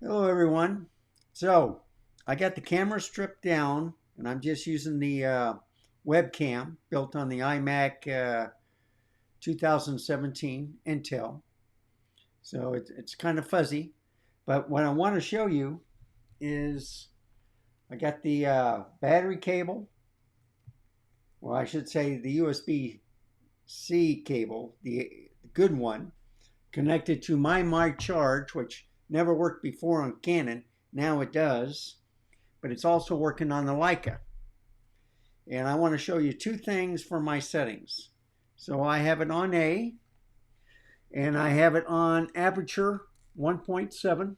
Hello everyone. So I got the camera stripped down and I'm just using the webcam built on the iMac 2017 Intel. So it's kind of fuzzy, but what I want to show you is I got the battery cable. Well, I should say the USB-C cable, the good one, connected to my MyCharge, which never worked before on Canon. Now it does, but it's also working on the Leica. And I want to show you two things for my settings. So I have it on A, and I have it on aperture 1.7,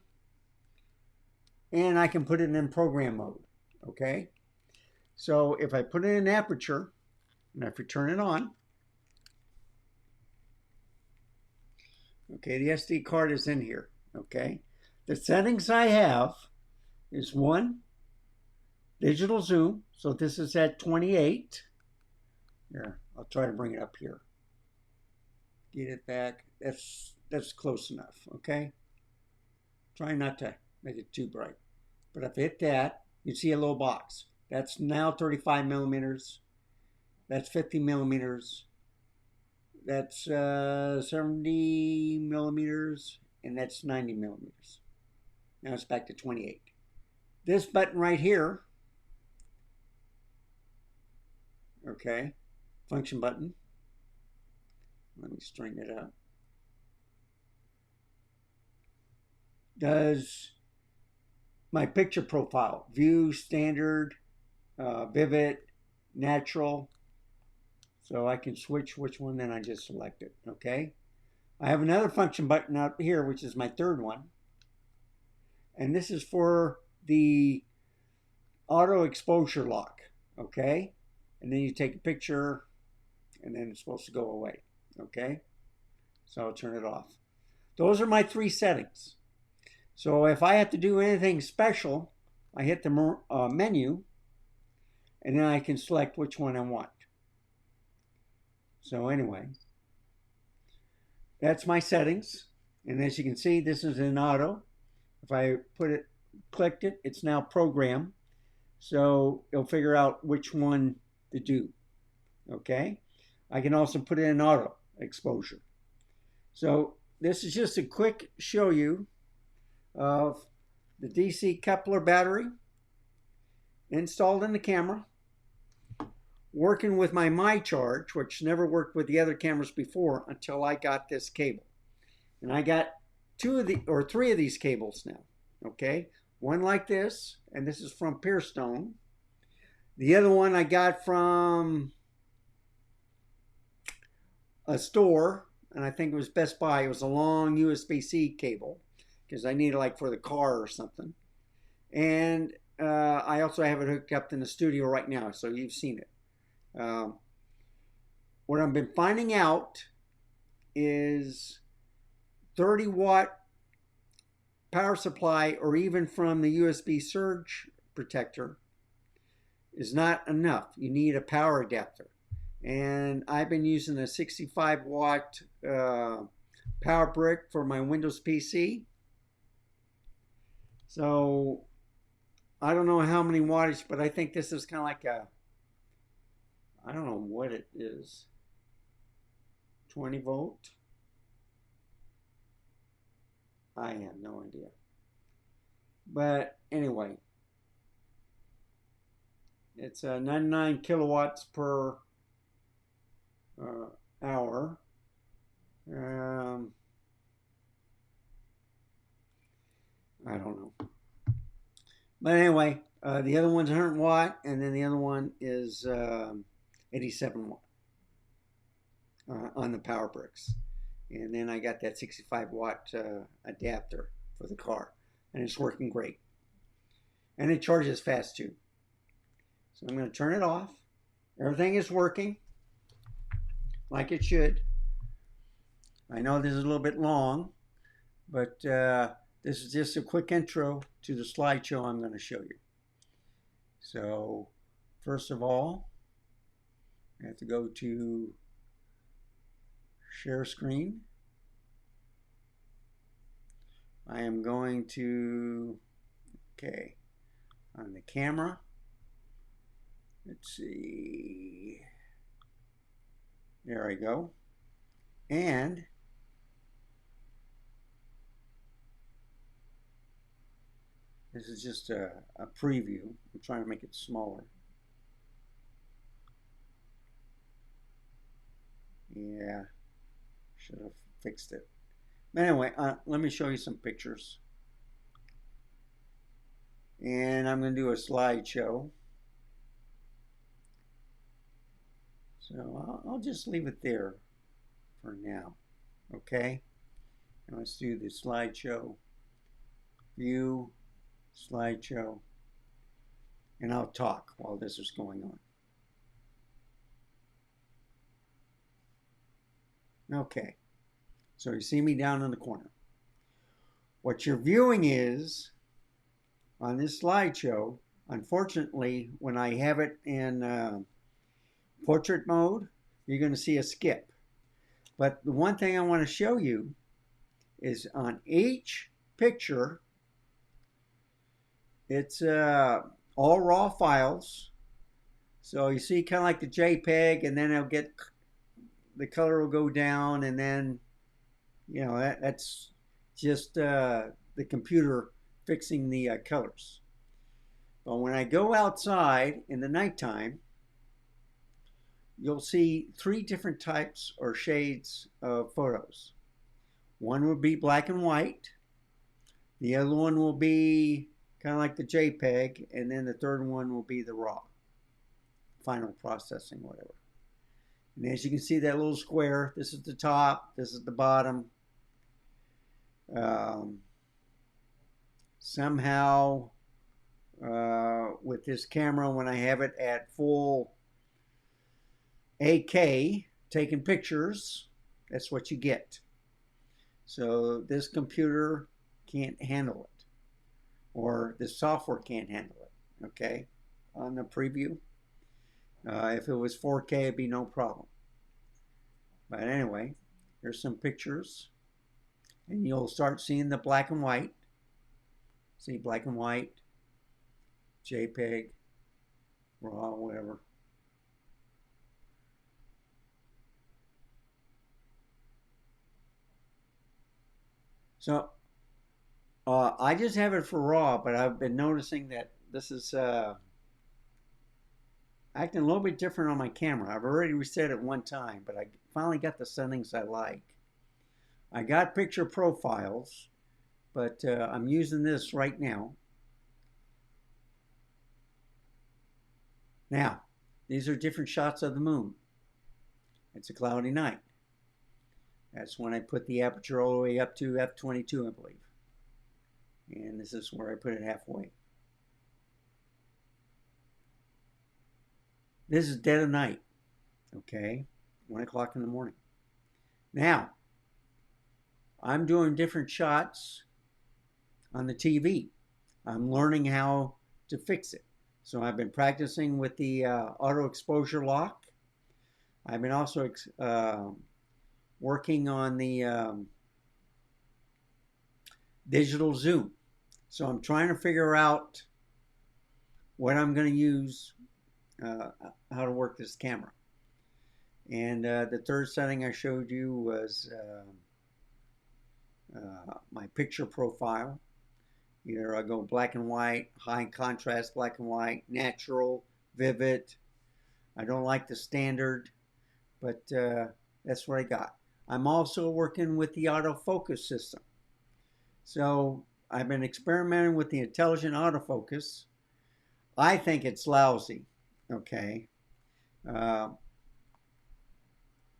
and I can put it in program mode. Okay. So if I put it in aperture, and if we turn it on, okay, the SD card is in here. Okay. The settings I have is one, digital zoom. So this is at 28. Here, I'll try to bring it up here. Get it back. That's close enough, okay? Try not to make it too bright. But if I hit that, you see a little box. That's now 35 millimeters. That's 50 millimeters. That's 70 millimeters. And that's 90 millimeters. Now it's back to 28. This button right here, okay, function button. Let me straighten it up. Does my picture profile, view, standard, vivid, natural. So I can switch which one, then I just select it, okay? I have another function button up here, which is my third one. And this is for the auto exposure lock, okay? And then you take a picture and then it's supposed to go away, okay? So I'll turn it off. Those are my three settings. So if I have to do anything special, I hit the menu and then I can select which one I want. So anyway, that's my settings. And as you can see, this is in auto. If I clicked it, it's now programmed. So it'll figure out which one to do. Okay. I can also put it in auto exposure. So this is just a quick show you of the DC coupler battery installed in the camera, working with my MyCharge, which never worked with the other cameras before until I got this cable. And I got three of these cables now. Okay, one like this, and this is from Pearstone. The other one I got from a store, and I think it was Best Buy. It was a long USB-C cable because I need it like for the car or something. And I also have it hooked up in the studio right now, so you've seen it. What I've been finding out is 30-watt power supply, or even from the USB surge protector, is not enough. You need a power adapter. And I've been using a 65-watt power brick for my Windows PC. So I don't know how many wattage, but I think this is kind of like I don't know what it is, 20 volt. I have no idea. But anyway, it's 99 kilowatts per hour. I don't know. But anyway, the other one's 100 watt, and then the other one is 87 watt on the power bricks. And then I got that 65 watt adapter for the car, and it's working great. And it charges fast too. So I'm going to turn it off. Everything is working like it should. I know this is a little bit long, but this is just a quick intro to the slideshow I'm going to show you. So first of all, I have to go to share screen. I am going to, okay, on the camera, let's see, there I go. And this is just a preview. I'm trying to make it smaller. Yeah, should have fixed it. But anyway, let me show you some pictures. And I'm going to do a slideshow. So I'll just leave it there for now. Okay? And let's do the slideshow. View, slideshow. And I'll talk while this is going on. Okay, so you see me down in the corner. What you're viewing is, on this slideshow, unfortunately, when I have it in portrait mode, you're going to see a skip. But the one thing I want to show you is on each picture, it's all raw files. So you see kind of like the JPEG, and then it'll get, the color will go down, and then, you know, that's just the computer fixing the colors. But when I go outside in the nighttime, you'll see 3 different types or shades of photos. One will be black and white. The other one will be kind of like the JPEG, and then the third one will be the raw, final processing, whatever. And as you can see, that little square, this is the top, this is the bottom. Somehow, with this camera, when I have it at full 8K, taking pictures, that's what you get. So this computer can't handle it, or the software can't handle it, okay, on the preview. If it was 4K, it'd be no problem. But anyway, here's some pictures. And you'll start seeing the black and white. See, black and white, JPEG, RAW, whatever. So I just have it for RAW, but I've been noticing that this is acting a little bit different on my camera. I've already reset it one time, but I finally got the settings I like. I got picture profiles, but I'm using this right now. Now, these are different shots of the moon. It's a cloudy night. That's when I put the aperture all the way up to f/22, I believe. And this is where I put it halfway. This is dead of night, okay? 1 o'clock in the morning. Now, I'm doing different shots on the TV. I'm learning how to fix it. So I've been practicing with the auto exposure lock. I've been also working on the digital zoom. So I'm trying to figure out what I'm going to use, how to work this camera. And the third setting I showed you was my picture profile. Either I go black and white, high contrast black and white, natural, vivid. I don't like the standard, but that's what I got. I'm also working with the autofocus system. So I've been experimenting with the intelligent autofocus. I think it's lousy, okay? Either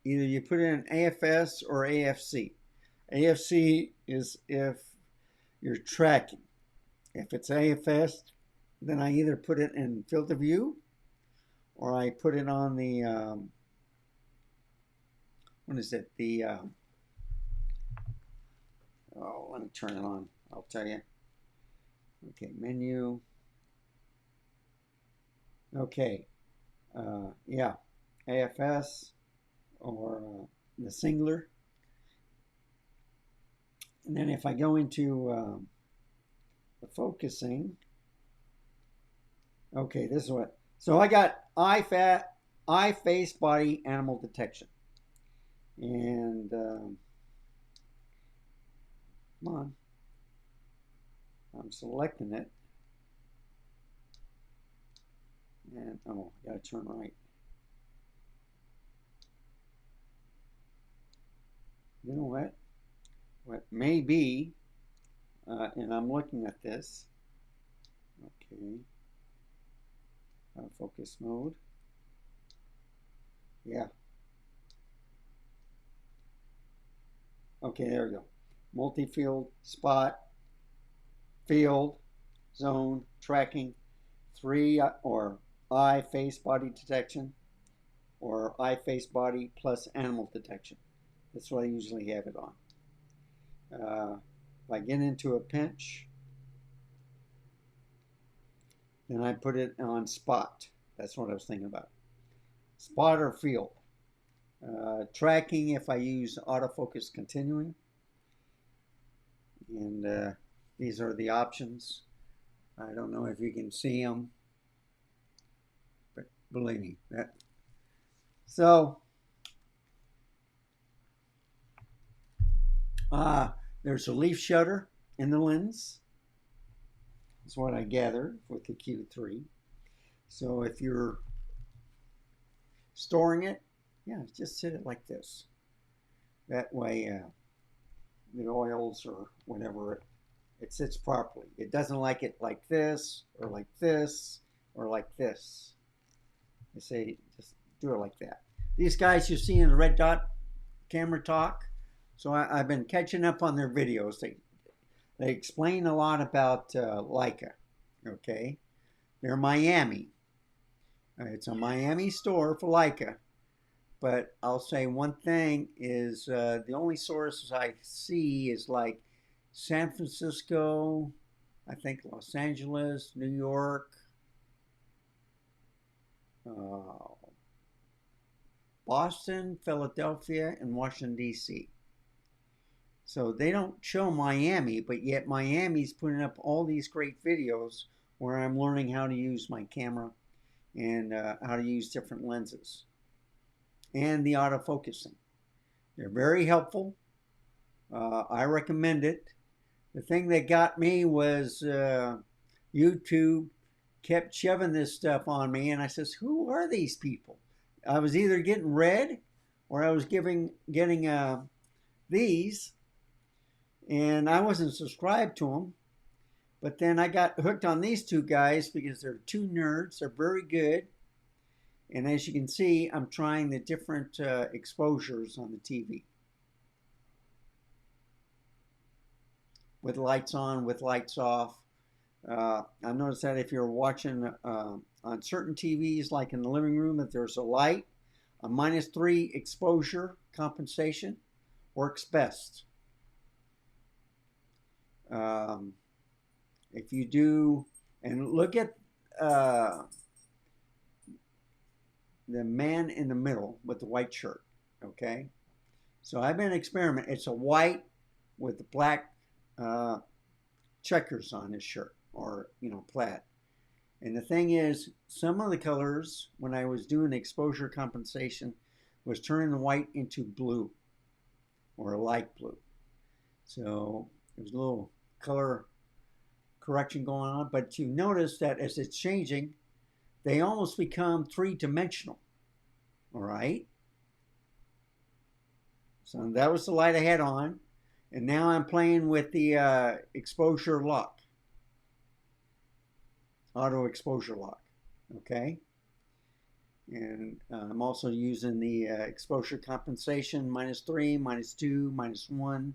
you put in AFS or AFC. AFC is if you're tracking. If it's AFS, then I either put it in field of view or I put it on the, what is it? The, oh, let me turn it on. I'll tell you. Okay, menu. Okay, yeah, AFS or the singular. And then if I go into the focusing, okay, this is what. So I got eye, face, body, animal detection. And come on, I'm selecting it. And oh, I gotta turn right. You know what? What may be, and I'm looking at this. Okay. Focus mode. Yeah. Okay, there we go. Multi-field, spot, field, zone, tracking, 3 or eye, face, body detection, or eye, face, body plus animal detection. That's what I usually have it on. If I get into a pinch, then I put it on spot. That's what I was thinking about. Spot or field. Tracking if I use autofocus continuing. And these are the options. I don't know if you can see them, but believe me, that. So there's a leaf shutter in the lens. That's what I gathered with the Q3. So if you're storing it, yeah, just sit it like this. That way the oils or whatever, it sits properly. It doesn't like it like this or like this or like this. I say just do it like that. These guys you see in the Red Dot Camera Talk, so I've been catching up on their videos. They explain a lot about Leica, okay? They're Miami. It's a Miami store for Leica. But I'll say one thing is the only sources I see is like San Francisco, I think Los Angeles, New York, Boston, Philadelphia, and Washington, D.C. So they don't show Miami, but yet Miami's putting up all these great videos where I'm learning how to use my camera and how to use different lenses and the autofocusing. They're very helpful. I recommend it. The thing that got me was YouTube kept shoving this stuff on me, and I says, who are these people? I was either getting red or I was getting these, and I wasn't subscribed to them. But then I got hooked on these two guys because they're two nerds. They're very good. And as you can see, I'm trying the different exposures on the TV. With lights on, with lights off. I've noticed that if you're watching on certain TVs, like in the living room, if there's a light, a -3 exposure compensation works best. If you do, and look at the man in the middle with the white shirt, okay? So I've been experimenting. It's a white with the black checkers on his shirt, or, you know, plaid. And the thing is, some of the colors, when I was doing exposure compensation, was turning the white into blue, or a light blue. So there's a little color correction going on, but you notice that as it's changing, they almost become three-dimensional. All right. So that was the light I had on. And now I'm playing with the exposure lock. Auto exposure lock. Okay. And I'm also using the exposure compensation -3, -2, -1.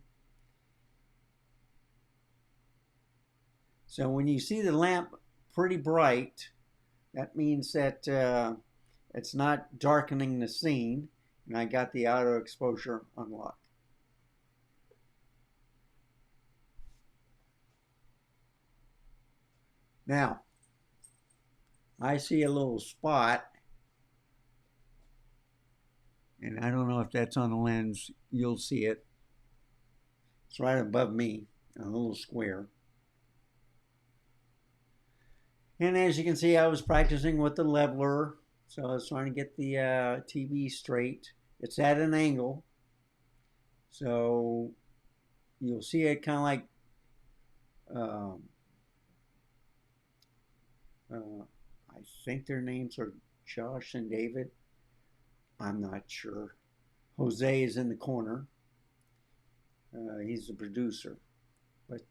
So when you see the lamp pretty bright, that means that it's not darkening the scene, and I got the auto exposure unlocked. Now, I see a little spot, and I don't know if that's on the lens. You'll see it. It's right above me, a little square. And as you can see, I was practicing with the leveler. So I was trying to get the TV straight. It's at an angle. So you'll see it kind of like um, I think their names are Josh and David. I'm not sure. Jose is in the corner. He's the producer. But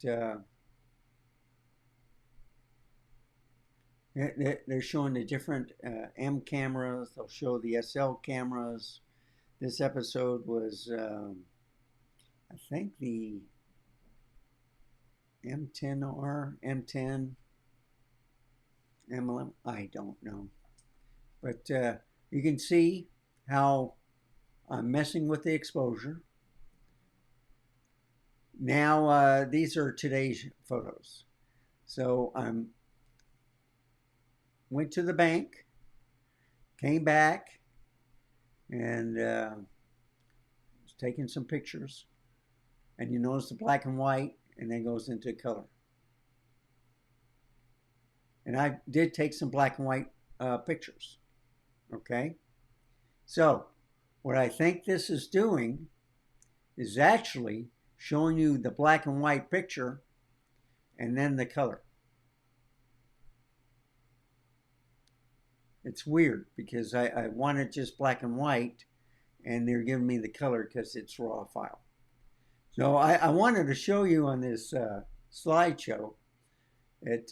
they're showing the different M cameras. They'll show the SL cameras. This episode was, I think, the M10R, M10, M11. I don't know. But you can see how I'm messing with the exposure. Now, these are today's photos. So I went to the bank, came back, and was taking some pictures. And you notice the black and white, and then goes into color. And I did take some black and white pictures. Okay? So, what I think this is doing is actually showing you the black and white picture and then the color. It's weird because I wanted just black and white and they're giving me the color because it's raw file. So I wanted to show you on this slideshow. It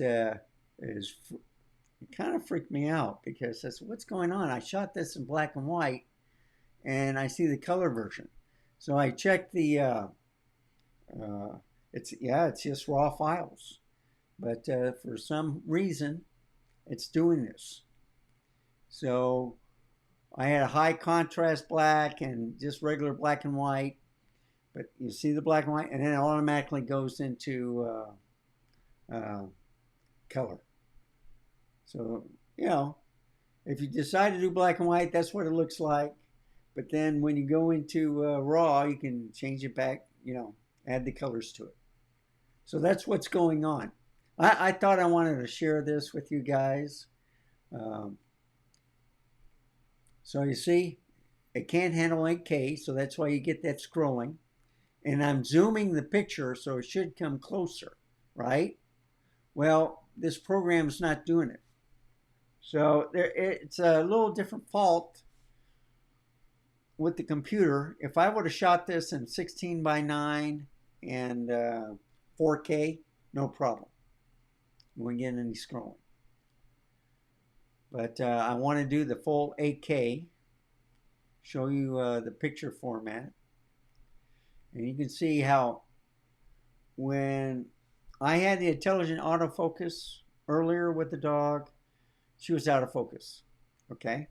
kind of freaked me out because I said, what's going on? I shot this in black and white and I see the color version. So I checked the, it's just raw files. But for some reason, it's doing this. So I had a high contrast black and just regular black and white. But you see the black and white, and then it automatically goes into color. So, if you decide to do black and white, that's what it looks like. But then when you go into raw, you can change it back, add the colors to it. So that's what's going on. I thought I wanted to share this with you guys. So you see, it can't handle 8K, so that's why you get that scrolling. And I'm zooming the picture, so it should come closer, right? Well, this program's not doing it. So it's a little different fault with the computer. If I would have shot this in 16:9 and 4K, no problem. You wouldn't get any scrolling. But I want to do the full 8K, show you the picture format. And you can see how when I had the intelligent autofocus earlier with the dog, she was out of focus. Okay.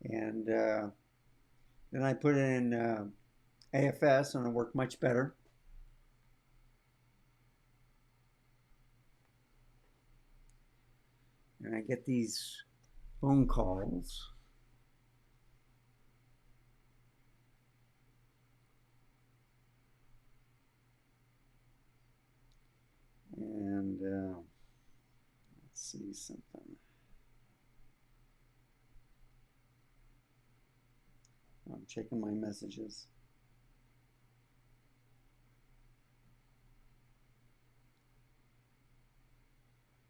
And then I put it in AFS and it worked much better. And I get these phone calls. And let's see something. I'm checking my messages.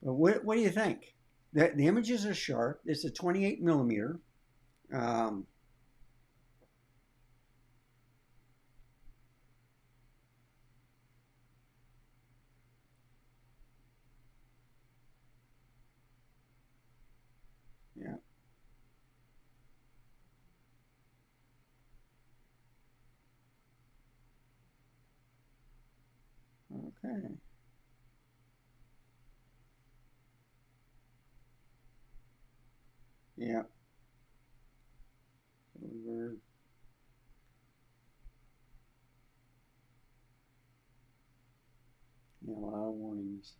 But what do you think? The images are sharp. It's a 28 millimeter. Yeah. Okay. Yeah. Over. Yeah, a lot of warnings.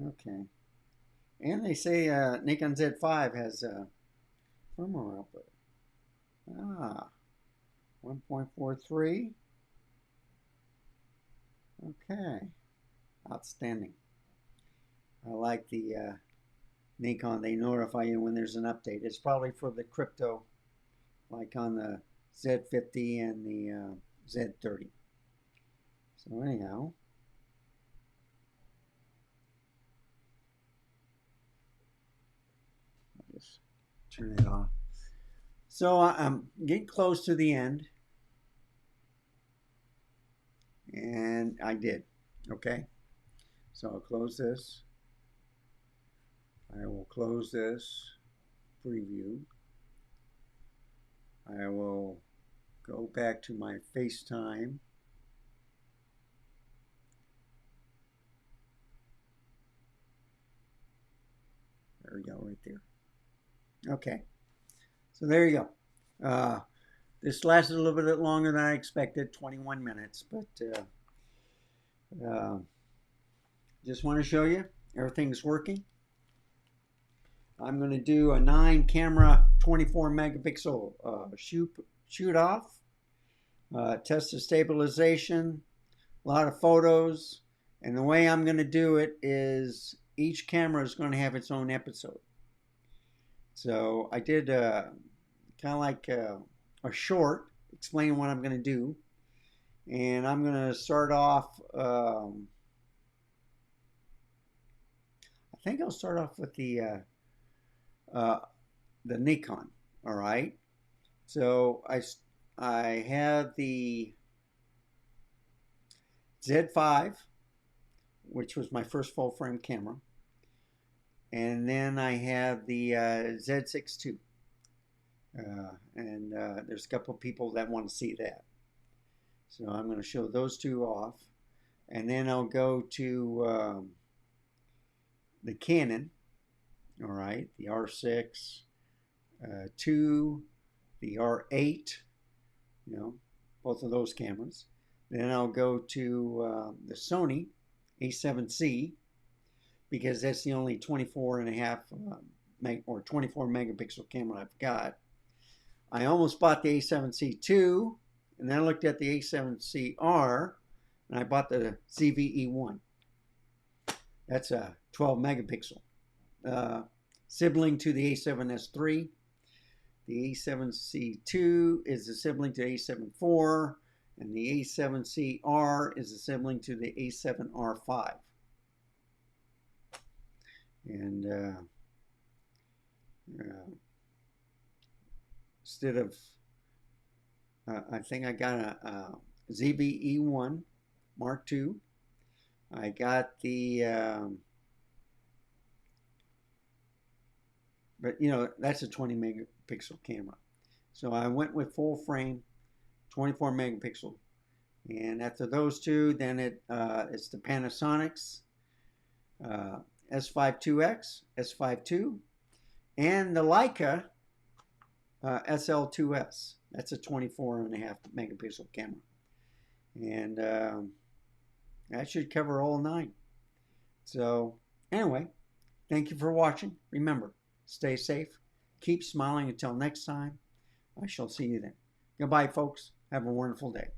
Okay. And they say Nikon Z5 has firmware output. 1.43. Okay, outstanding. I like the Nikon. They notify you when there's an update. It's probably for the crypto, like on the Z50 and the Z30. So anyhow, I'll just turn it off. So I'm getting close to the end, and I did. Okay, so I'll close this. I will close this preview. I will go back to my FaceTime. There we go, right there. Okay, so there you go. This lasted a little bit longer than I expected, 21 minutes, but just want to show you everything's working. I'm going to do a 9 camera 24 megapixel shoot off, test the stabilization, a lot of photos, and the way I'm going to do it is each camera is going to have its own episode. So I did kind of like a short explaining what I'm going to do, and I'm going to start off. I think I'll start off with the Nikon. All right. So I have the Z5, which was my first full frame camera, and then I have the Z6 II. And there's a couple of people that want to see that. So I'm going to show those two off. And then I'll go to the Canon, all right, the R6 II, the R8, both of those cameras. Then I'll go to the Sony A7C, because that's the only 24.5 or 24 megapixel camera I've got. I almost bought the A7C II, and then I looked at the A7CR, and I bought the ZVE1. That's a 12 megapixel. Sibling to the A7S III. The A7C2 is a sibling to A7 IV, and the A7CR is a sibling to the A7R5. And instead of, I think I got a ZVE1 Mark II. I got the, but that's a 20 megapixel camera. So I went with full frame, 24 megapixel. And after those two, then it's the Panasonic's S5 IIX, S5 II, and the Leica SL2S. That's a 24.5 megapixel camera. And that should cover all 9. So anyway, thank you for watching. Remember, stay safe. Keep smiling until next time. I shall see you then. Goodbye, folks. Have a wonderful day.